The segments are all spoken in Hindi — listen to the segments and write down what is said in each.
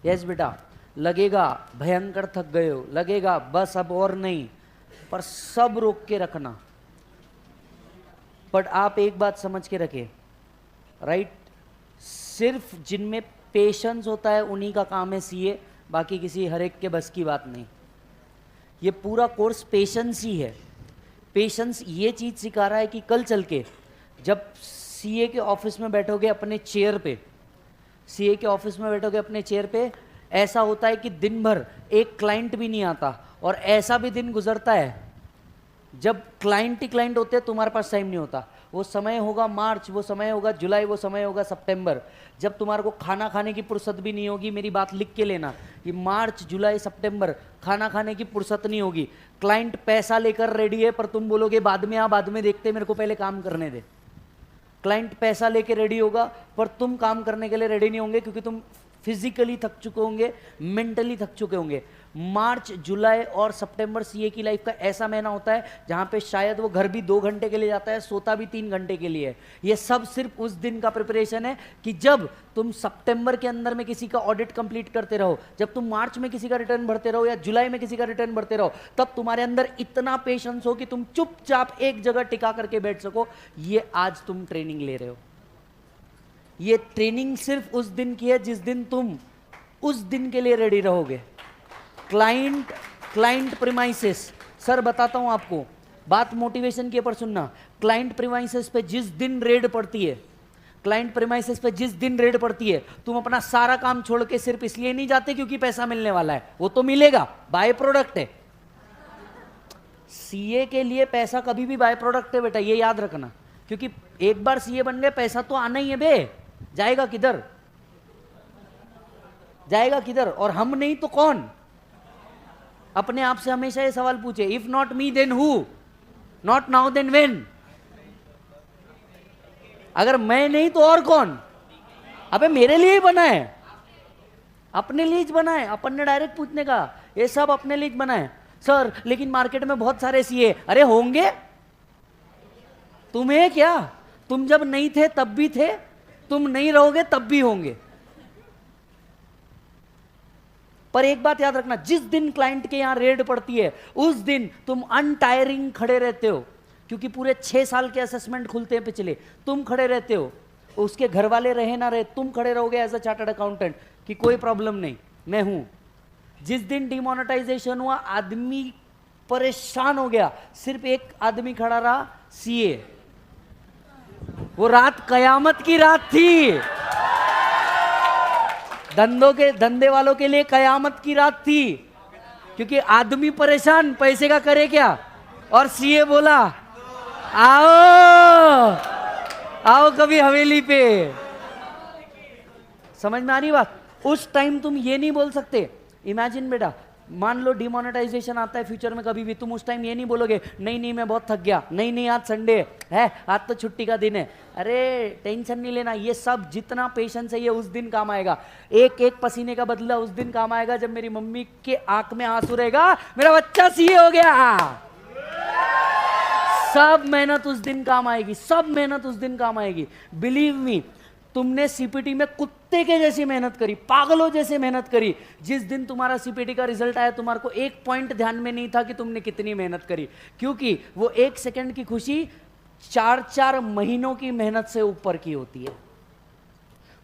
यस बेटा, लगेगा भयंकर थक गए हो, लगेगा बस अब और नहीं, पर सब रोक के रखना। बट आप एक बात समझ के रखे, राइट, सिर्फ जिनमें पेशेंस होता है उन्हीं का काम है सीए, बाकी किसी हर एक के बस की बात नहीं। ये पूरा कोर्स पेशेंस ही है। पेशेंस ये चीज़ सिखा रहा है कि कल चल के जब सीए के ऑफिस में बैठोगे अपने चेयर पे, सीए के ऑफिस में बैठोगे अपने चेयर पे, ऐसा होता है कि दिन भर एक क्लाइंट भी नहीं आता, और ऐसा भी दिन गुजरता है जब क्लाइंट ही क्लाइंट होते हैं, तुम्हारे पास टाइम नहीं होता। वो समय होगा मार्च, वो समय होगा जुलाई, वो समय होगा सितंबर, जब तुम्हारे को खाना खाने की फुर्सत भी नहीं होगी। मेरी बात लिख के लेना कि मार्च जुलाई सितंबर खाना खाने की फुर्सत नहीं होगी। क्लाइंट पैसा लेकर रेडी है, पर तुम बोलोगे बाद में आ, बाद में देखते, मेरे को पहले काम करने दे। क्लाइंट पैसा लेके रेडी होगा, पर तुम काम करने के लिए रेडी नहीं होंगे, क्योंकि तुम फिजिकली थक चुके होंगे, मेंटली थक चुके होंगे। मार्च जुलाई और सितंबर सीए की लाइफ का ऐसा महीना होता है जहां पे शायद वो घर भी 2 घंटे के लिए जाता है, सोता भी 3 घंटे के लिए। ये सब सिर्फ उस दिन का प्रिपरेशन है कि जब तुम सितंबर के अंदर में किसी का ऑडिट कंप्लीट करते रहो, जब तुम मार्च में किसी का रिटर्न भरते रहो या जुलाई में किसी का रिटर्न भरते रहो, तब तुम्हारे अंदर इतना पेशेंस हो कि तुम चुपचाप एक जगह टिका करके बैठ सको। ये आज तुम ट्रेनिंग ले रहे हो। ये ट्रेनिंग सिर्फ उस दिन की है जिस दिन तुम उस दिन के लिए रेडी रहोगे। क्लाइंट प्रीमाइसेस, सर बताता हूं आपको, बात मोटिवेशन के ऊपर सुनना। क्लाइंट प्रीमाइसेस पे जिस दिन रेड पड़ती है, क्लाइंट प्रीमाइसेस पे जिस दिन रेड पड़ती है, तुम अपना सारा काम छोड़ के सिर्फ इसलिए नहीं जाते क्योंकि पैसा मिलने वाला है, वो तो मिलेगा, बाय प्रोडक्ट है। सीए के लिए पैसा कभी भी बाय प्रोडक्ट है बेटा, ये याद रखना, क्योंकि एक बार सीए बन गए पैसा तो आना ही है बे, जाएगा किधर, जाएगा किधर? और हम नहीं तो कौन? अपने आप से हमेशा ये सवाल पूछे, if not me then who, not now then when. अगर मैं नहीं तो और कौन? अबे मेरे लिए ही बना है, अपने लिए ही बना है। अपन ने डायरेक्ट पूछने का, ये सब अपने लिए बना है। सर लेकिन मार्केट में बहुत सारे सीए, अरे होंगे, तुम्हें क्या, तुम जब नहीं थे तब भी थे, तुम नहीं रहोगे तब भी होंगे। पर एक बात याद रखना, जिस दिन क्लाइंट के यहां रेड पड़ती है उस दिन तुम अनटायरिंग खड़े रहते हो, क्योंकि पूरे 6 साल के असेसमेंट खुलते हैं पिछले, तुम खड़े रहते हो। उसके घर वाले रहे ना रहे, तुम खड़े रहोगे एज अ चार्टर्ड अकाउंटेंट कि कोई प्रॉब्लम नहीं, मैं हूं। जिस दिन डिमोनेटाइजेशन हुआ, आदमी परेशान हो गया, सिर्फ एक आदमी खड़ा रहा, सीए। वो रात कयामत की रात थी, धंधे वालों के लिए कयामत की रात थी, क्योंकि आदमी परेशान, पैसे का करे क्या, और सीए बोला आओ आओ कभी हवेली पे। समझ में आ रही बात? उस टाइम तुम ये नहीं बोल सकते। इमेजिन बेटा, मान लो डिमोनेटाइजेशन आता है फ्यूचर में कभी भी, तुम उस टाइम ये नहीं बोलोगे नहीं नहीं मैं बहुत थक गया, नहीं नहीं आज संडे है, आज तो छुट्टी का दिन है। अरे टेंशन नहीं लेना, ये सब जितना पेशेंस है ये उस दिन काम आएगा। एक एक पसीने का बदला उस दिन काम आएगा जब मेरी मम्मी के आंख में आंसू रहेगा, मेरा बच्चा सीए हो गया। सब मेहनत उस दिन काम आएगी, सब मेहनत उस दिन काम आएगी। बिलीव मी, तुमने सीपीटी में कुत्ते के जैसी मेहनत करी, पागलों जैसे मेहनत करी। जिस दिन तुम्हारा सीपीटी का रिजल्ट आया, तुम्हारे को एक पॉइंट ध्यान में नहीं था कि तुमने कितनी मेहनत करी, क्योंकि वो 1 सेकंड की खुशी 4-4 महीनों की मेहनत से ऊपर की होती है।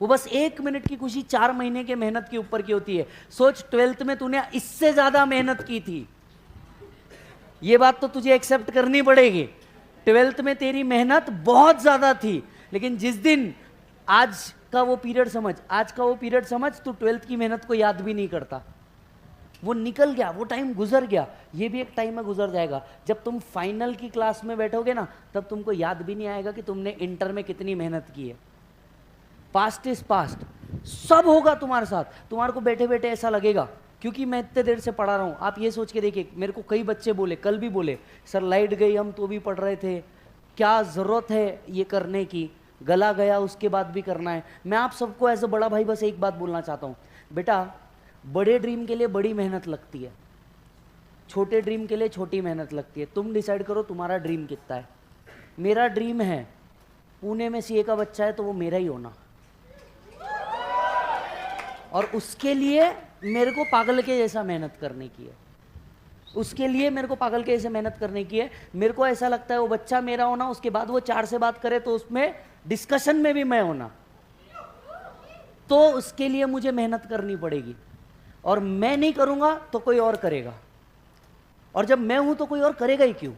वो बस 1 मिनट की खुशी 4 महीने के मेहनत के ऊपर की होती है। सोच 12th में तूने इससे ज्यादा मेहनत की थी, ये बात तो तुझे एक्सेप्ट करनी पड़ेगी। 12th में तेरी मेहनत बहुत ज्यादा थी, लेकिन जिस दिन आज का वो पीरियड समझ, आज का वो पीरियड समझ, तू 12th की मेहनत को याद भी नहीं करता। वो निकल गया, वो टाइम गुजर गया, ये भी एक टाइम में गुजर जाएगा। जब तुम फाइनल की क्लास में बैठोगे ना, तब तुमको याद भी नहीं आएगा कि तुमने इंटर में कितनी मेहनत की है। पास्ट इज पास्ट, सब होगा तुम्हारे साथ। तुम्हारे को बैठे बैठे ऐसा लगेगा, क्योंकि मैं इतने देर से पढ़ा रहा हूँ। आप ये सोच के देखिए, मेरे को कई बच्चे बोले, कल भी बोले, सर लाइट गई हम तो भी पढ़ रहे थे, क्या जरूरत है ये करने की, गला गया उसके बाद भी करना है। मैं आप सबको एज अ बड़ा भाई बस एक बात बोलना चाहता हूँ, बेटा बड़े ड्रीम के लिए बड़ी मेहनत लगती है, छोटे ड्रीम के लिए छोटी मेहनत लगती है। तुम डिसाइड करो तुम्हारा ड्रीम कितना है। मेरा ड्रीम है पुणे में सीए का बच्चा है तो वो मेरा ही होना, और उसके लिए मेरे को पागल के जैसा मेहनत करने की है, उसके लिए मेरे को पागल के जैसे मेहनत करने की है। मेरे को ऐसा लगता है वो बच्चा मेरा होना, उसके बाद वो 4 से बात करे तो उसमें डिस्कशन में भी मैं होना, तो उसके लिए मुझे मेहनत करनी पड़ेगी। और मैं नहीं करूंगा तो कोई और करेगा, और जब मैं हूं तो कोई और करेगा ही क्यों?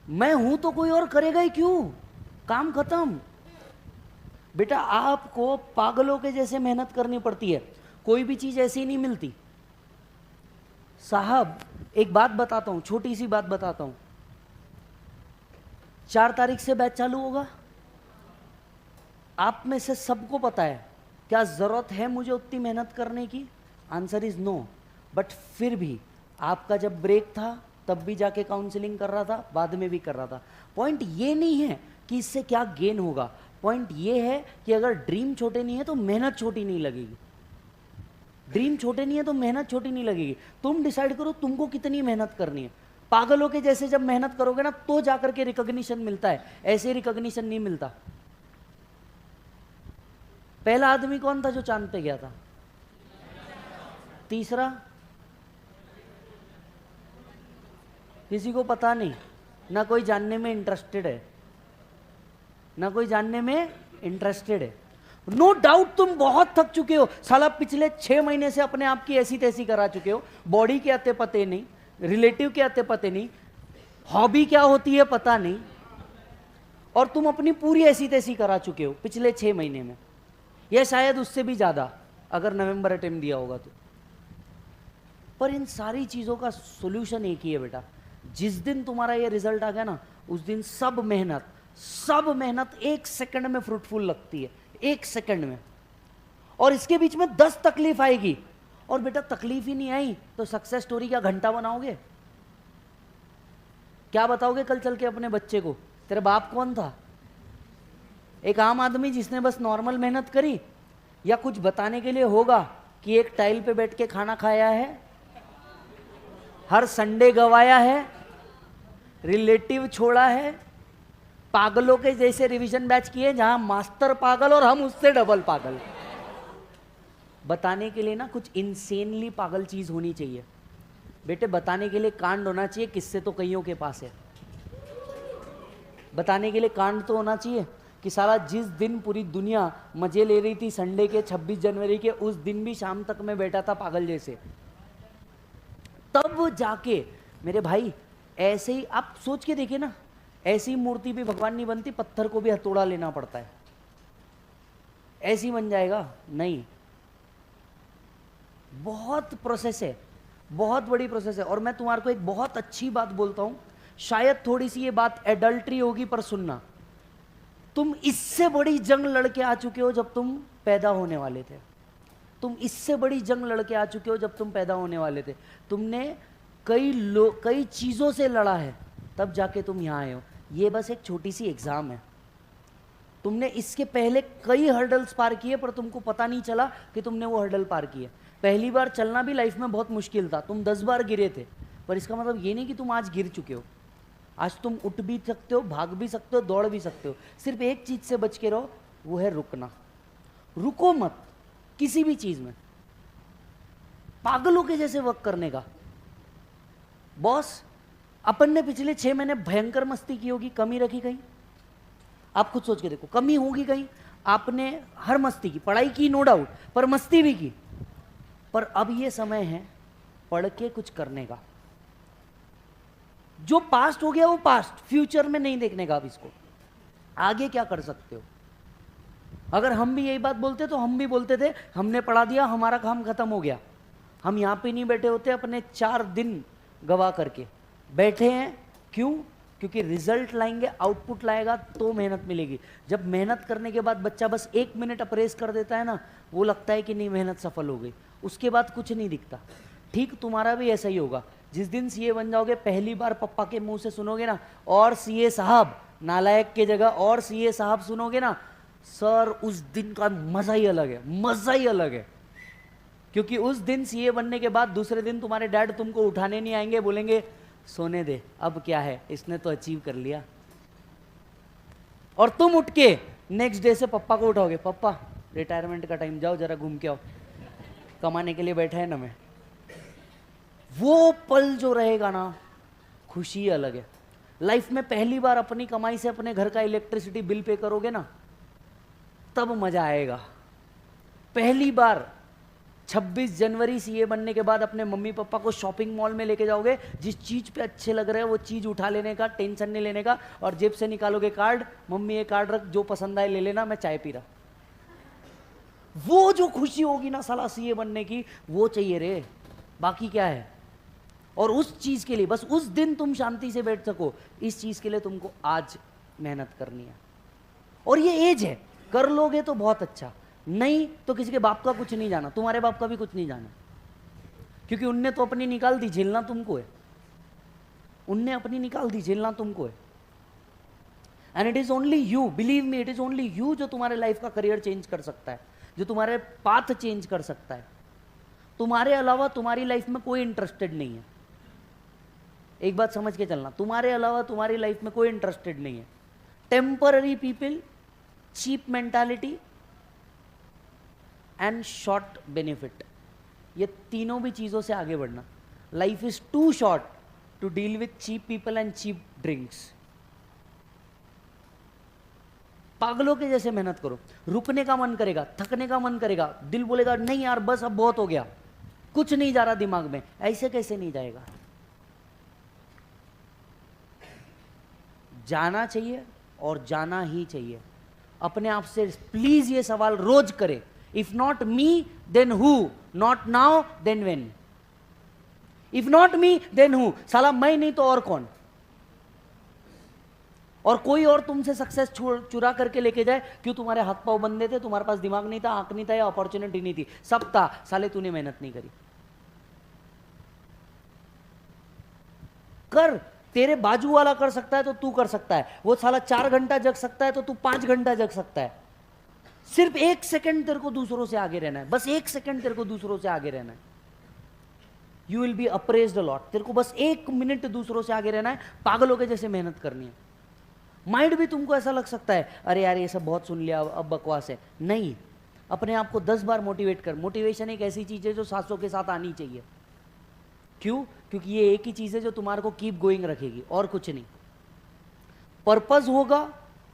मैं हूं तो कोई और करेगा ही क्यों? काम खत्म। बेटा आपको पागलों के जैसे मेहनत करनी पड़ती है, कोई भी चीज ऐसी नहीं मिलती साहब। एक बात बताता हूं, छोटी सी बात बताता हूं। 4 तारीख से बैच चालू होगा। आप में से सबको पता है क्या जरूरत है मुझे उतनी मेहनत करने की? Answer is no. बट फिर भी आपका जब ब्रेक था तब भी जाके काउंसलिंग कर रहा था, बाद में भी कर रहा था। पॉइंट ये नहीं है कि इससे क्या गेन होगा, पॉइंट ये है कि अगर ड्रीम छोटे नहीं है तो मेहनत छोटी नहीं लगेगी। ड्रीम छोटे नहीं है तो मेहनत छोटी नहीं लगेगी। तुम डिसाइड करो तुमको कितनी मेहनत करनी है। पागलों के जैसे जब मेहनत करोगे ना तो जाकर के रिकॉग्निशन मिलता है, ऐसे रिकॉग्निशन नहीं मिलता। पहला आदमी कौन था जो चांद पे गया था? तीसरा किसी को पता नहीं, ना कोई जानने में इंटरेस्टेड है, ना कोई जानने में इंटरेस्टेड है। नो डाउट तुम बहुत थक चुके हो साला, पिछले 6 महीने से अपने आप की ऐसी तैसी करा चुके हो, बॉडी के आते पते नहीं, रिलेटिव के आते पते नहीं, हॉबी क्या होती है पता नहीं, और तुम अपनी पूरी ऐसी तैसी करा चुके हो पिछले 6 महीने में, या शायद उससे भी ज्यादा अगर नवंबर अटेम्प्ट दिया होगा तो। पर इन सारी चीजों का सोल्यूशन एक ही है बेटा। जिस दिन तुम्हारा ये रिजल्ट आ गया ना, उस दिन सब मेहनत 1 सेकंड में फ्रूटफुल लगती है, 1 सेकंड में। और इसके बीच में 10 तकलीफ आएगी, और बेटा तकलीफ ही नहीं आई तो सक्सेस स्टोरी क्या घंटा बनाओगे? क्या बताओगे कल चल के अपने बच्चे को तेरा बाप कौन था? एक आम आदमी जिसने बस नॉर्मल मेहनत करी, या कुछ बताने के लिए होगा कि एक टाइल पे बैठ के खाना खाया है, हर संडे गवाया है, रिलेटिव छोड़ा है, पागलों के जैसे रिवीजन बैच किए जहां मास्टर पागल और हम उससे डबल पागल। बताने के लिए ना कुछ इंसेनली पागल चीज होनी चाहिए बेटे। बताने के लिए कांड होना चाहिए, किससे तो कईयों के पास है। बताने के लिए कांड तो होना चाहिए कि साला जिस दिन पूरी दुनिया मजे ले रही थी संडे के 26 जनवरी के, उस दिन भी शाम तक मैं बैठा था पागल जैसे। तब जाके मेरे भाई ऐसे ही आप सोच के देखिए ना, ऐसी मूर्ति भी भगवान नहीं बनती, पत्थर को भी हथौड़ा लेना पड़ता है, ऐसी बन जाएगा? नहीं, बहुत प्रोसेस है, बहुत बड़ी प्रोसेस है। और मैं तुम्हारे को एक बहुत अच्छी बात बोलता हूं, शायद थोड़ी सी ये बात एडल्ट्री होगी पर सुनना, तुम इससे बड़ी जंग लड़के आ चुके हो जब तुम पैदा होने वाले थे। तुम इससे बड़ी जंग लड़के आ चुके हो जब तुम पैदा होने वाले थे। तुमने कई चीजों से लड़ा है, तब जाके तुम यहां आए हो। ये बस एक छोटी सी एग्जाम है। तुमने इसके पहले कई हर्डल्स पार किए पर तुमको पता नहीं चला कि तुमने वो हर्डल पार किए। पहली बार चलना भी लाइफ में बहुत मुश्किल था, तुम 10 बार गिरे थे, पर इसका मतलब ये नहीं कि तुम आज गिर चुके हो। आज तुम उठ भी सकते हो, भाग भी सकते हो, दौड़ भी सकते हो। सिर्फ एक चीज से बच के रहो, वो है रुकना। रुको मत किसी भी चीज में, पागलों के जैसे वर्क करने का। बॉस अपन ने पिछले 6 महीने भयंकर मस्ती की होगी, कमी रखी कहीं? आप खुद सोच के देखो, कमी होगी कहीं? आपने हर मस्ती की, पढ़ाई की नो डाउट, पर मस्ती भी की। पर अब ये समय है पढ़ के कुछ करने का। जो पास्ट हो गया वो पास्ट, फ्यूचर में नहीं देखने का। अब इसको आगे क्या कर सकते हो? अगर हम भी यही बात बोलते तो हम भी बोलते थे हमने पढ़ा दिया, हमारा काम खत्म हो गया। हम यहां पे नहीं बैठे होते अपने 4 दिन गवा करके। बैठे हैं क्यों? क्योंकि रिजल्ट लाएंगे, आउटपुट लाएगा तो मेहनत मिलेगी। जब मेहनत करने के बाद बच्चा बस 1 मिनट अप्रेस कर देता है ना, वो लगता है कि नहीं मेहनत सफल हो गई, उसके बाद कुछ नहीं दिखता। ठीक तुम्हारा भी ऐसा ही होगा। जिस दिन सीए बन जाओगे, पहली बार पप्पा के मुंह से सुनोगे ना, और सीए साहब, नालायक के जगह और सीए साहब सुनोगे ना सर, उस दिन का मजा ही अलग है, मजा ही अलग है। क्योंकि उस दिन सीए बनने के बाद दूसरे दिन तुम्हारे डैड तुमको उठाने नहीं आएंगे, बोलेंगे सोने दे, अब क्या है, इसने तो अचीव कर लिया। और तुम उठ के नेक्स्ट डे से पप्पा को उठाओगे, पप्पा रिटायरमेंट का टाइम, जाओ जरा घूम के आओ, कमाने के लिए बैठा है ना मैं। वो पल जो रहेगा ना, खुशी अलग है। लाइफ में पहली बार अपनी कमाई से अपने घर का इलेक्ट्रिसिटी बिल पे करोगे ना, तब मजा आएगा। पहली बार 26 जनवरी सीए बनने के बाद अपने मम्मी पापा को शॉपिंग मॉल में लेके जाओगे, जिस चीज पे अच्छे लग रहे हैं वो चीज उठा लेने का, टेंशन नहीं लेने का, और जेब से निकालोगे कार्ड, मम्मी ये कार्ड रख, जो पसंद आए ले लेना, मैं चाय पी रहा। वो जो खुशी होगी ना साला सीए बनने की, वो चाहिए रे, बाकी क्या है। और उस चीज के लिए बस उस दिन तुम शांति से बैठ सको, इस चीज के लिए तुमको आज मेहनत करनी है। और ये एज है, कर लोगे तो बहुत अच्छा, नहीं तो किसी के बाप का कुछ नहीं जाना, तुम्हारे बाप का भी कुछ नहीं जाना, क्योंकि उनने तो अपनी निकाल दी, झेलना तुमको है। उनने अपनी निकाल दी, झेलना तुमको है। And it is only you, believe me, it is only you जो तुम्हारे लाइफ का करियर चेंज कर सकता है, जो तुम्हारे पाथ चेंज कर सकता है। तुम्हारे अलावा तुम्हारी लाइफ में कोई इंटरेस्टेड नहीं है। एक बात समझ के चलना, तुम्हारे अलावा तुम्हारी लाइफ में कोई इंटरेस्टेड नहीं है। Temporary people, cheap mentality and short benefit, ये तीनों भी चीजों से आगे बढ़ना। Life is too short to deal with cheap people and cheap drinks. पागलों के जैसे मेहनत करो, रुकने का मन करेगा, थकने का मन करेगा, दिल बोलेगा नहीं यार बस अब बहुत हो गया, कुछ नहीं जा रहा दिमाग में, ऐसे कैसे नहीं जाएगा। जाना चाहिए और जाना ही चाहिए। अपने आप से प्लीज ये सवाल रोज करें, if not me then who, not now then when. If not me then who, साला मैं नहीं तो और कौन। और कोई और तुमसे सक्सेस चुरा करके लेके जाए, क्यों? तुम्हारे हाथ पांव बंदे थे, तुम्हारे पास दिमाग नहीं था, आंख नहीं था, या अपॉर्चुनिटी नहीं थी, सब था, साले तूने मेहनत नहीं करी। कर, तेरे बाजू वाला कर सकता है तो तू कर सकता है। वो साला 4 घंटा जग सकता है तो तू 5 घंटा जग सकता है। सिर्फ 1 सेकंड तेरे को दूसरों से आगे रहना है, बस 1 सेकंड तेरे को दूसरों से आगे रहना है। You will be appraised a lot. तेरे को बस 1 मिनट दूसरों से आगे रहना है, पागलों के जैसे मेहनत करनी है। माइंड भी तुमको ऐसा लग सकता है, अरे यार ये सब बहुत सुन लिया, अब बकवास है। नहीं, अपने आप को 10 बार मोटिवेट कर। मोटिवेशन एक ऐसी चीज है जो सांसों के साथ आनी चाहिए। क्यों? क्योंकि ये एक ही चीज है जो तुम्हारे को कीप गोइंग रखेगी, और कुछ नहीं। पर्पस होगा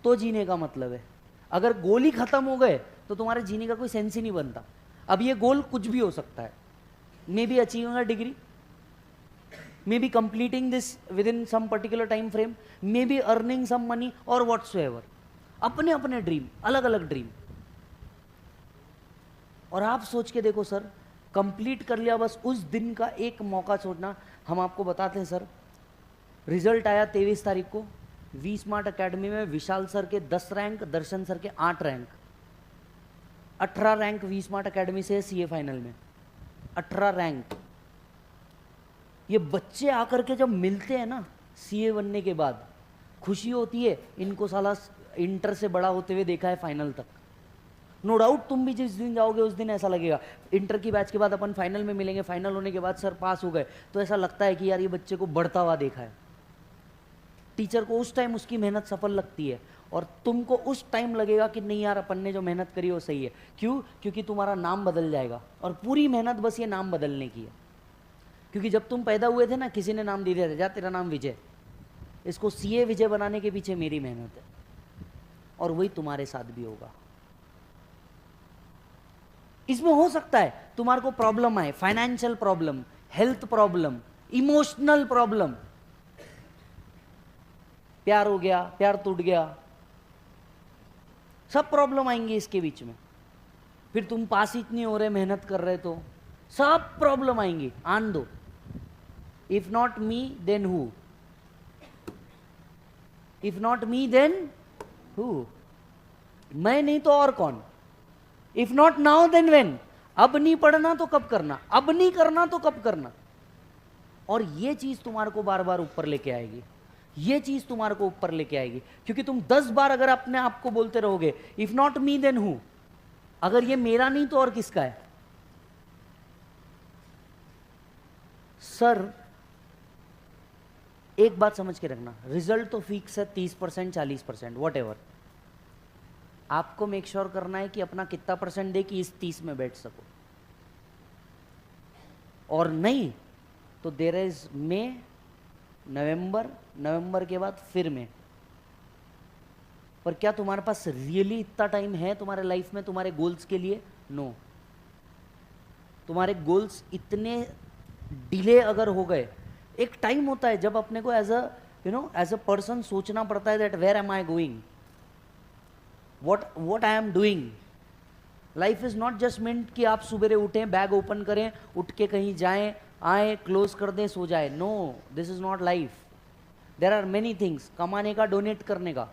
तो जीने का मतलब है। अगर गोल ही खत्म हो गए तो तुम्हारे जीने का कोई सेंस ही नहीं बनता। अब ये गोल कुछ भी हो सकता है, maybe achieving a degree, maybe completing this within some particular time frame, maybe earning some money, और व्हाट्सोएवर। अपने अपने ड्रीम, अलग अलग ड्रीम। और आप सोच के देखो सर, कंप्लीट कर लिया, बस उस दिन का एक मौका छोड़ना। हम आपको बताते हैं सर, रिजल्ट आया 23 तारीख को, वी स्मार्ट अकेडमी में विशाल सर के 10 रैंक, दर्शन सर के 8 rank, 18 rank V Smart Academy से सीए फाइनल में, 18 रैंक। ये बच्चे आकर के जब मिलते हैं ना सीए बनने के बाद, खुशी होती है। इनको साला इंटर से बड़ा होते हुए देखा है फाइनल तक। नो डाउट तुम भी जिस दिन जाओगे उस दिन ऐसा लगेगा। इंटर की बैच के बाद अपन फाइनल में मिलेंगे, फाइनल होने के बाद सर पास हो गए, तो ऐसा लगता है कि यार ये बच्चे को बढ़ता हुआ देखा है। टीचर को उस टाइम उसकी मेहनत सफल लगती है, और तुमको उस टाइम लगेगा कि नहीं यार अपन ने जो मेहनत करी वो सही है। क्यों? क्योंकि तुम्हारा नाम बदल जाएगा, और पूरी मेहनत बस ये नाम बदलने की है। क्योंकि जब तुम पैदा हुए थे ना, किसी ने नाम दे दिया था, जा तेरा नाम विजय, इसको सीए विजय बनाने के पीछे मेरी मेहनत है, और वही तुम्हारे साथ भी होगा। इसमें हो सकता है तुम्हारे को प्रॉब्लम आए, financial problem, health problem, emotional problem, प्यार हो गया, प्यार टूट गया, सब प्रॉब्लम आएंगे इसके बीच में। फिर तुम पास ही नहीं हो रहे, मेहनत कर रहे, तो सब प्रॉब्लम आएंगी, आन दो। If not me then who, if not me then who, मैं नहीं तो और कौन। If not now then when, अब नहीं पढ़ना तो कब करना, अब नहीं करना तो कब करना। और ये चीज तुम्हारे को बार बार ऊपर लेके आएगी, ये चीज तुम्हारे को ऊपर लेके आएगी। क्योंकि तुम 10 बार अगर अपने आप को बोलते रहोगे if not me then who, अगर ये मेरा नहीं तो और किसका है। सर एक बात समझ के रखना, रिजल्ट तो फिक्स है 30%, 40%, वॉट एवर, आपको मेक श्योर करना है कि अपना कितना % दे कि इस 30 में बैठ सको, और नहीं तो देयर इज मई, नवंबर के बाद फिर में। पर क्या तुम्हारे पास रियली इतना टाइम है तुम्हारे लाइफ में तुम्हारे गोल्स के लिए? नो। तुम्हारे गोल्स इतने डिले अगर हो गए, एक टाइम होता है जब अपने को एज अ पर्सन सोचना पड़ता है that where am I going, what I am doing. Life is not just meant कि आप सुबह उठें, बैग ओपन करें, उठ के कहीं जाएं, आए, क्लोज कर दें, सो जाए। No, this is not life. There are many things, कमाने का, डोनेट करने का,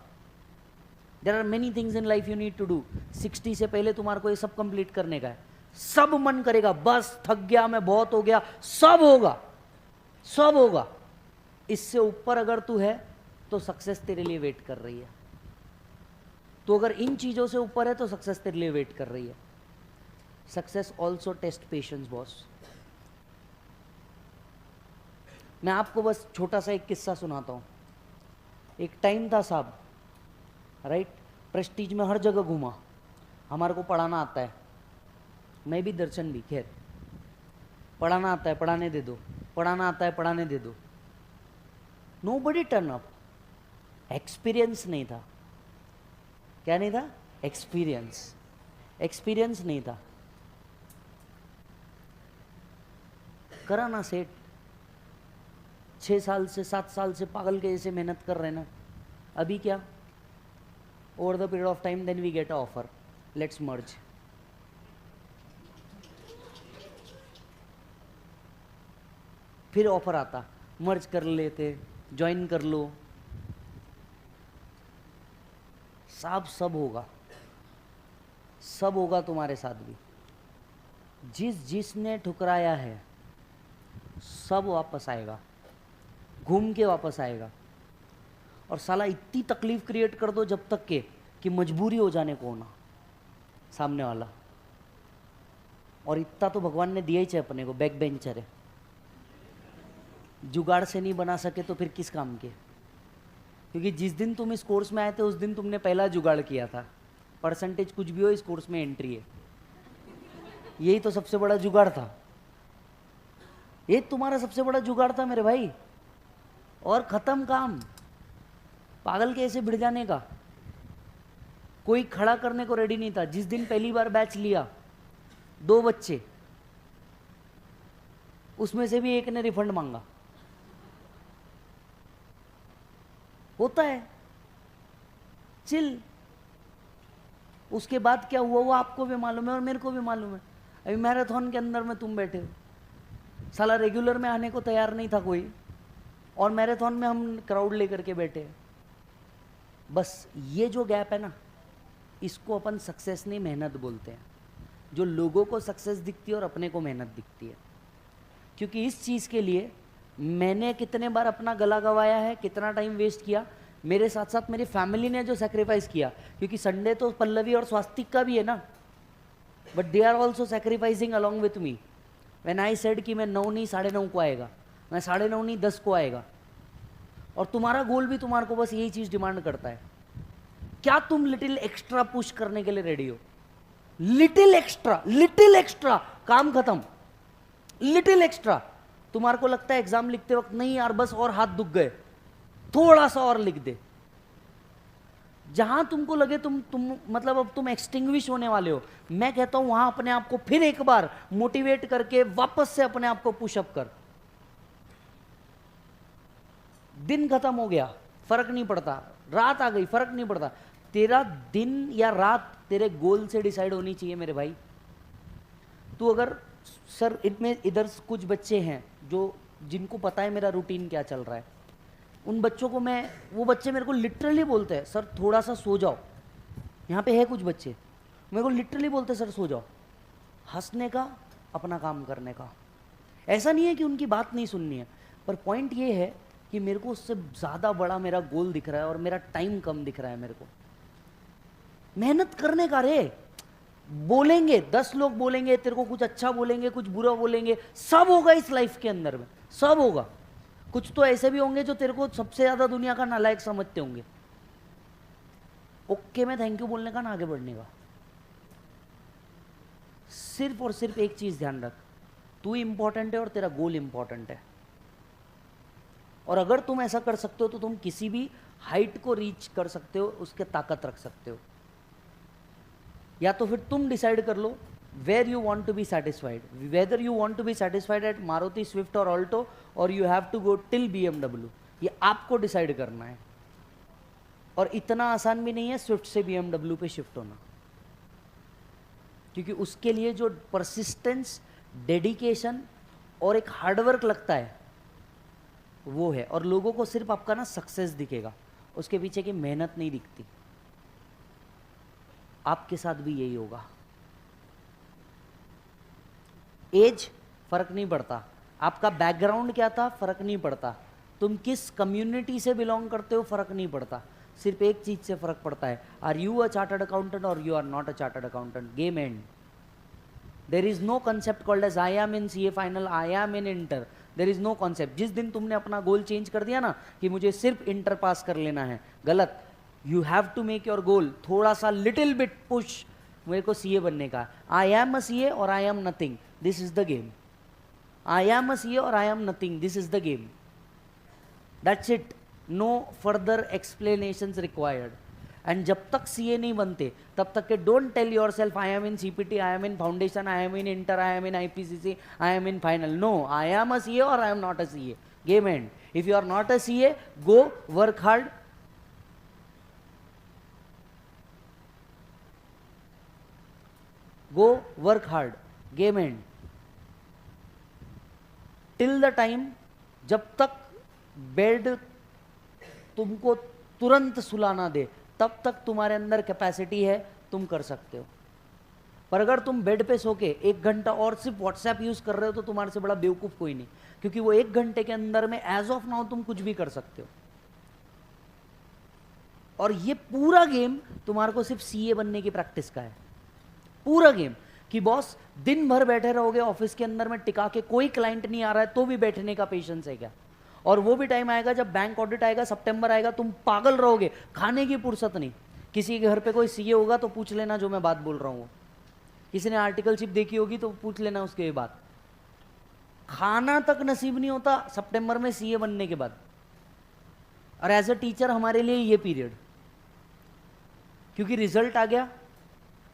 there are many things in life you need to do. 60 से पहले तुम्हारे को ये सब कंप्लीट करने का है। सब मन करेगा बस थक गया मैं, बहुत हो गया, सब होगा, सब होगा। इससे ऊपर अगर तू है तो सक्सेस तेरे लिए वेट कर रही है। तो अगर इन चीजों से ऊपर है तो सक्सेस तेरे लिए वेट कर रही है। Success also test patience boss. मैं आपको बस छोटा सा एक किस्सा सुनाता हूं। एक टाइम था साहब, राइट, प्रेस्टीज में हर जगह घूमा, हमारे को पढ़ाना आता है, मैं भी, दर्शन भी, खैर पढ़ाना आता है, पढ़ाने दे दो, पढ़ाना आता है, पढ़ाने दे दो। Nobody turn up. एक्सपीरियंस नहीं था। क्या नहीं था? एक्सपीरियंस नहीं था। करा ना सेट, 6 साल से 7 साल से पागल के जैसे मेहनत कर रहे ना। अभी क्या, over the period of time then we get a offer, let's merge. फिर ऑफर आता, मर्ज कर लेते, ज्वाइन कर लो। साहब सब होगा, सब होगा तुम्हारे साथ भी। जिसने ठुकराया है सब वापस आएगा, घूम के वापस आएगा। और साला इतनी तकलीफ क्रिएट कर दो जब तक के कि मजबूरी हो जाने को ना सामने वाला। और इतना तो भगवान ने दिया ही चाहिए अपने को, बैक बेंचर है। जुगाड़ से नहीं बना सके तो फिर किस काम के? क्योंकि जिस दिन तुम इस कोर्स में आए थे उस दिन तुमने पहला जुगाड़ किया था। परसेंटेज कुछ भी हो, इस कोर्स में एंट्री है, यही तो सबसे बड़ा जुगाड़ था। ये तुम्हारा सबसे बड़ा जुगाड़ था मेरे भाई। और खत्म काम, पागल के ऐसे भिड़ जाने का। कोई खड़ा करने को रेडी नहीं था। जिस दिन पहली बार बैच लिया, 2 बच्चे, उसमें से भी एक ने रिफंड मांगा। होता है, चिल। उसके बाद क्या हुआ वो आपको भी मालूम है और मेरे को भी मालूम है। अभी मैराथन के अंदर में तुम बैठे हो, साला रेगुलर में आने को तैयार नहीं था कोई, और मैराथन में हम क्राउड लेकर के बैठे। बस ये जो गैप है ना, इसको अपन सक्सेस नहीं मेहनत बोलते हैं। जो लोगों को सक्सेस दिखती है और अपने को मेहनत दिखती है। क्योंकि इस चीज़ के लिए मैंने कितने बार अपना गला गवाया है, कितना टाइम वेस्ट किया। मेरे साथ साथ मेरी फैमिली ने जो सेक्रीफाइस किया, क्योंकि संडे तो पल्लवी और स्वास्तिक का भी है ना, but they are also sacrificing along with me. When I said कि मैं 9 नहीं 9:30 को आएगा, मैं 9:30 नहीं 10 को आएगा। और तुम्हारा गोल भी तुम्हारे को बस यही चीज़ डिमांड करता है। क्या तुम लिटिल एक्स्ट्रा पुश करने के लिए रेडी हो? लिटिल एक्स्ट्रा, काम खत्म। Little extra. तुम्हारे को लगता है एग्जाम लिखते वक्त नहीं यार बस और हाथ दुख गए, थोड़ा सा और लिख दे। जहां तुमको लगे तुम मतलब अब तुम एक्सटिंग्विश होने वाले हो, मैं कहता हूं वहां अपने आप को फिर एक बार मोटिवेट करके वापस से अपने आप को पुशअप कर। दिन खत्म हो गया, फर्क नहीं पड़ता, रात आ गई, फर्क नहीं पड़ता। तेरा दिन या रात तेरे गोल से डिसाइड होनी चाहिए मेरे भाई। तू अगर सर इनमें इधर कुछ बच्चे हैं जो जिनको पता है मेरा रूटीन क्या चल रहा है, उन बच्चों को वो बच्चे मेरे को लिटरली बोलते हैं सर थोड़ा सा सो जाओ। यहाँ पे है कुछ बच्चे मेरे को लिटरली बोलते हैं सर सो जाओ। हंसने का, अपना काम करने का। ऐसा नहीं है कि उनकी बात नहीं सुननी है, पर पॉइंट ये है कि मेरे को उससे ज़्यादा बड़ा मेरा गोल दिख रहा है और मेरा टाइम कम दिख रहा है मेरे को। मेहनत करने का रे। बोलेंगे 10 लोग बोलेंगे, तेरे को कुछ अच्छा बोलेंगे, कुछ बुरा बोलेंगे, सब होगा इस लाइफ के अंदर में, सब होगा। कुछ तो ऐसे भी होंगे जो तेरे को सबसे ज्यादा दुनिया का नालायक समझते होंगे, ओके में थैंक यू बोलने का ना आगे बढ़ने का। सिर्फ और सिर्फ एक चीज ध्यान रख, तू इंपॉर्टेंट है और तेरा गोल इंपॉर्टेंट है। और अगर तुम ऐसा कर सकते हो तो तुम किसी भी हाइट को रीच कर सकते हो, उसके ताकत रख सकते हो। या तो फिर तुम डिसाइड कर लो where you want to be satisfied, whether you want to be satisfied at Maruti Swift or Alto or you have to go till BMW, ये आपको डिसाइड करना है। और इतना आसान भी नहीं है स्विफ्ट से BMW पे शिफ्ट होना, क्योंकि उसके लिए जो परसिस्टेंस, डेडिकेशन और एक हार्डवर्क लगता है वो है। और लोगों को सिर्फ आपका ना सक्सेस दिखेगा, उसके पीछे की मेहनत नहीं दिखती। आपके साथ भी यही होगा। एज फर्क नहीं पड़ता, आपका बैकग्राउंड क्या था फर्क नहीं पड़ता, तुम किस कम्युनिटी से बिलोंग करते हो फर्क नहीं पड़ता। सिर्फ एक चीज से फर्क पड़ता है, are you a chartered accountant और you are not a chartered accountant. Game end. There is no concept called as I am in CA final, I am in inter. There is no concept. जिस दिन तुमने अपना गोल चेंज कर दिया ना कि मुझे सिर्फ इंटर पास कर लेना है, गलत। You have to make your goal थोड़ा सा लिटिल बिट पुश, मेरे को सीए बनने का। आई एम अ सीए और I am nothing, this is the game. I am a CA और I am nothing, this is the game. That's it, no further explanations required. And जब तक सीए नहीं बनते तब तक के don't tell yourself I am in CPT, I am in foundation, I am in inter, I am in IPCC, I am in final. No, I am a CA और I am not a CA. Game end. If you are not a CA, go work hard. Go work hard, game end. Till the time, जब तक बेड तुमको तुरंत सुलाना दे तब तक तुम्हारे अंदर कैपेसिटी है, तुम कर सकते हो। पर अगर तुम बेड पे सो के 1 घंटा और सिर्फ व्हाट्सएप यूज कर रहे हो तो तुम्हारे से बड़ा बेवकूफ कोई नहीं, क्योंकि वो 1 घंटे के अंदर में एज ऑफ नाउ तुम कुछ भी कर सकते हो। और ये पूरा गेम तुम्हारे को सिर्फ सीए बनने की प्रैक्टिस का है, पूरा गेम। कि बॉस दिन भर बैठे रहोगे ऑफिस के अंदर में टिका के, कोई क्लाइंट नहीं आ रहा है तो भी बैठने का पेशेंस है क्या? और वो भी टाइम आएगा जब बैंक ऑडिट आएगा, सितंबर आएगा, तुम पागल रहोगे, खाने की फुर्सत नहीं। किसी के घर पे कोई सीए होगा तो पूछ लेना जो मैं बात बोल रहा हूँ। किसी ने आर्टिकलशिप देखी होगी तो पूछ लेना उसके बाद। खाना तक नसीब नहीं होता सितंबर में सीए बनने के बाद। और एज अ टीचर हमारे लिए ये पीरियड, क्योंकि रिजल्ट आ गया,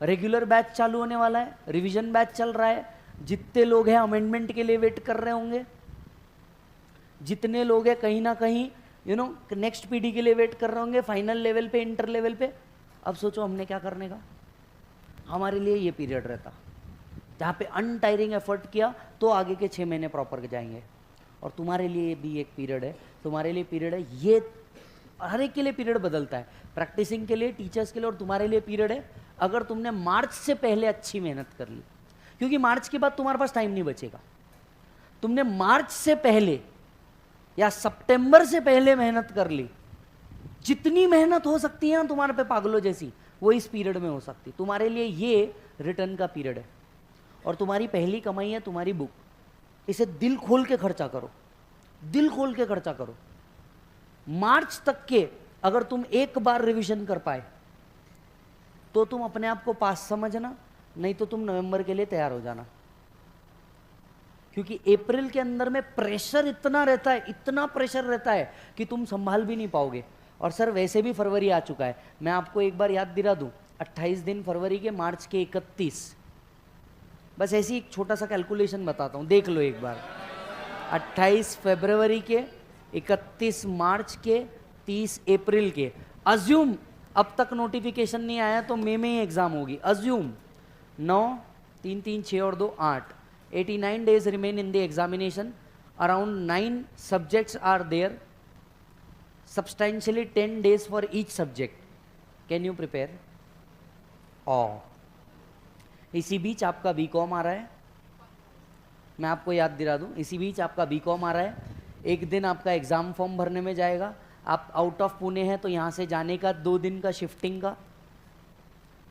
रेगुलर बैच चालू होने वाला है, रिवीजन बैच चल रहा है। जितने लोग हैं अमेंडमेंट के लिए वेट कर रहे होंगे, जितने लोग हैं कहीं ना कहीं नेक्स्ट पीडी के लिए वेट कर रहे होंगे, फाइनल लेवल पे, इंटर लेवल पे। अब सोचो हमने क्या करने का। हमारे लिए ये पीरियड रहता जहाँ पे अनटायरिंग एफर्ट किया तो आगे के 6 महीने प्रॉपर जाएंगे। और तुम्हारे लिए भी एक पीरियड है, तुम्हारे लिए पीरियड है, ये हर एक के लिए पीरियड बदलता है, प्रैक्टिसिंग के लिए, टीचर्स के लिए, और तुम्हारे लिए पीरियड है अगर तुमने मार्च से पहले अच्छी मेहनत कर ली, क्योंकि मार्च के बाद तुम्हारे पास टाइम नहीं बचेगा। तुमने मार्च से पहले या सितंबर से पहले मेहनत कर ली, जितनी मेहनत हो सकती है ना तुम्हारे पे पागलों जैसी, वो इस पीरियड में हो सकती। तुम्हारे लिए ये रिटर्न का पीरियड है और तुम्हारी पहली कमाई है तुम्हारी बुक। इसे दिल खोल के खर्चा करो, दिल खोल के खर्चा करो। मार्च तक के अगर तुम एक बार रिवीजन कर पाए तो तुम अपने आप को पास समझना, नहीं तो तुम नवंबर के लिए तैयार हो जाना। क्योंकि अप्रैल के अंदर में प्रेशर इतना रहता है, इतना प्रेशर रहता है कि तुम संभाल भी नहीं पाओगे। और सर वैसे भी फरवरी आ चुका है, मैं आपको एक बार याद दिला दूं, 28 दिन फरवरी के, मार्च के 31। बस ऐसी एक छोटा सा कैलकुलेशन बताता हूं, देख लो एक बार। 28 फरवरी के, 31 मार्च के, 30 अप्रैल के। अज्यूम अब तक नोटिफिकेशन नहीं आया तो मई में ही एग्जाम होगी। अज्यूम 9, 3, 3, 6 और 2, 8, 89 days remain in the examination. Around 9 subjects are there. Substantially 10 days for each subject. Can you prepare? इसी बीच आपका बीकॉम आ रहा है, मैं आपको याद दिला दूं, इसी बीच आपका बीकॉम आ रहा है। एक दिन आपका एग्जाम फॉर्म भरने में जाएगा। आप आउट ऑफ पुणे हैं तो यहाँ से जाने का 2 दिन का शिफ्टिंग का,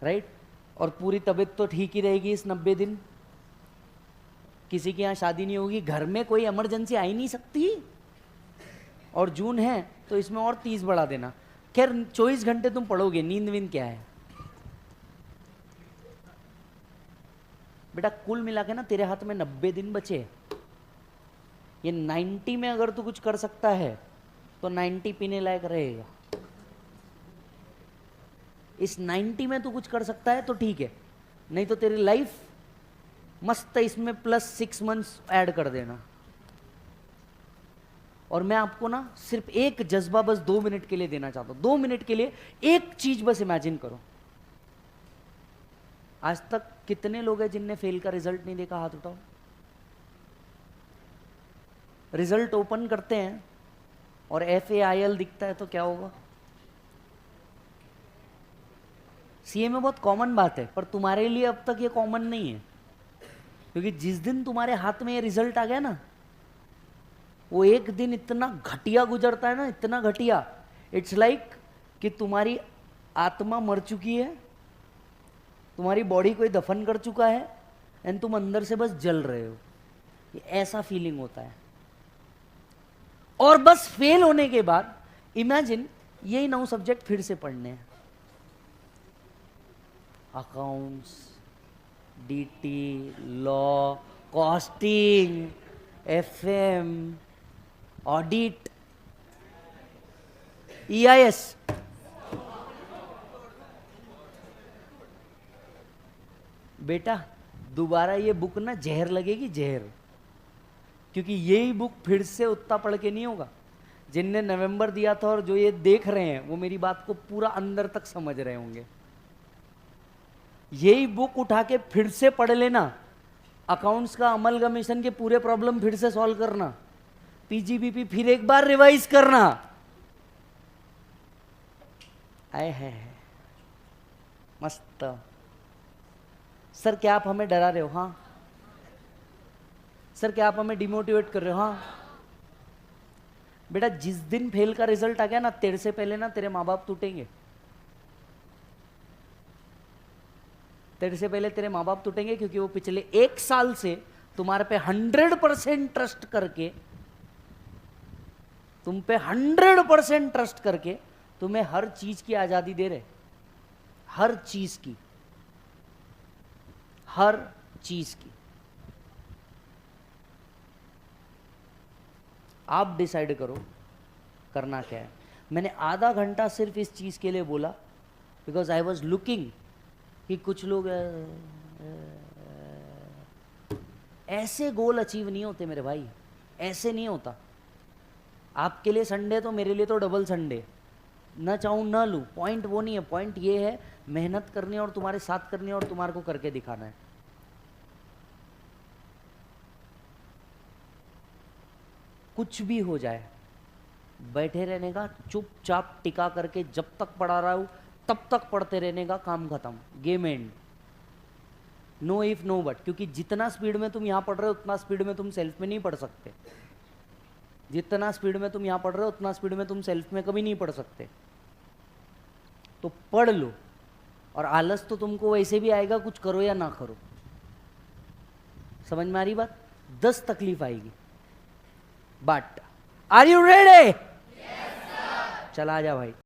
राइट। और पूरी तबीयत तो ठीक ही रहेगी इस 90 दिन। किसी के यहाँ शादी नहीं होगी, घर में कोई इमरजेंसी आ ही नहीं सकती। और जून है तो इसमें और 30 बढ़ा देना। खैर 24 घंटे तुम पढ़ोगे, नींद वींद क्या है बेटा। कुल मिला के ना तेरे हाथ में 90 दिन बचे। ये 90 में अगर तू कुछ कर सकता है तो 90 पीने लायक रहेगा। इस 90 में तू कुछ कर सकता है तो ठीक है, नहीं तो तेरी लाइफ मस्त है, इसमें +6 मंथ्स ऐड कर देना। और मैं आपको ना सिर्फ एक जज्बा बस 2 मिनट के लिए देना चाहता हूं। 2 मिनट के लिए एक चीज बस इमेजिन करो। आज तक कितने लोग हैं जिनने फेल का रिजल्ट नहीं देखा? हाथ उठाओ। रिजल्ट ओपन करते हैं और FAIL दिखता है तो क्या होगा? CA में बहुत कॉमन बात है, पर तुम्हारे लिए अब तक ये कॉमन नहीं है, क्योंकि जिस दिन तुम्हारे हाथ में ये रिजल्ट आ गया ना, वो एक दिन इतना घटिया गुजरता है ना, इतना घटिया। इट्स लाइक कि तुम्हारी आत्मा मर चुकी है, तुम्हारी बॉडी कोई दफन कर चुका है एंड तुम अंदर से बस जल रहे हो। ये ऐसा फीलिंग होता है। और बस फेल होने के बाद इमेजिन यही 9 सब्जेक्ट फिर से पढ़ने हैं। Accounts, DT, law, costing, FM, audit, EIS। बेटा दोबारा ये बुक ना जहर लगेगी, जहर। क्योंकि यही बुक फिर से उतना पढ़ के नहीं होगा। जिनने नवंबर दिया था और जो ये देख रहे हैं वो मेरी बात को पूरा अंदर तक समझ रहे होंगे। यही बुक उठा के फिर से पढ़ लेना, अकाउंट्स का अमलगमेशन के पूरे प्रॉब्लम फिर से सॉल्व करना, PGBP फिर एक बार रिवाइज करना। आए है मस्त। सर क्या आप हमें डरा रहे हो? हाँ। सर क्या आप हमें डिमोटिवेट कर रहे हो? हाँ। बेटा जिस दिन फेल का रिजल्ट आ गया ना, तेरे से पहले ना तेरे माँ बाप टूटेंगे। तेरे से पहले तेरे माँ बाप टूटेंगे, क्योंकि वो पिछले 1 साल से तुम्हारे पे 100% ट्रस्ट करके, तुम पे 100% ट्रस्ट करके तुम्हें हर चीज की आजादी दे रहे। हर चीज की, हर चीज की। आप डिसाइड करो करना क्या है। मैंने आधा घंटा सिर्फ इस चीज के लिए बोला बिकॉज आई वॉज लुकिंग कि कुछ लोग ऐसे गोल अचीव नहीं होते मेरे भाई, ऐसे नहीं होता। आपके लिए संडे तो मेरे लिए तो डबल संडे, ना चाहूं ना लूं। पॉइंट वो नहीं है, पॉइंट ये है मेहनत करनी है और तुम्हारे साथ करनी है और तुम्हारे को करके दिखाना है। कुछ भी हो जाए, बैठे रहने का, चुपचाप टिका करके जब तक पढ़ा रहा हूं तब तक पढ़ते रहने का, काम खत्म, game end. No if no but. क्योंकि जितना स्पीड में तुम यहां पढ़ रहे हो उतना स्पीड में तुम सेल्फ में नहीं पढ़ सकते। जितना स्पीड में तुम यहां पढ़ रहे हो उतना स्पीड में तुम सेल्फ में कभी नहीं पढ़ सकते। तो पढ़ लो। और आलस तो तुमको वैसे भी आएगा, कुछ करो या ना करो। समझ में आ रही बात? 10 तकलीफ आएगी, बट आर यू रेडी? चला जा भाई।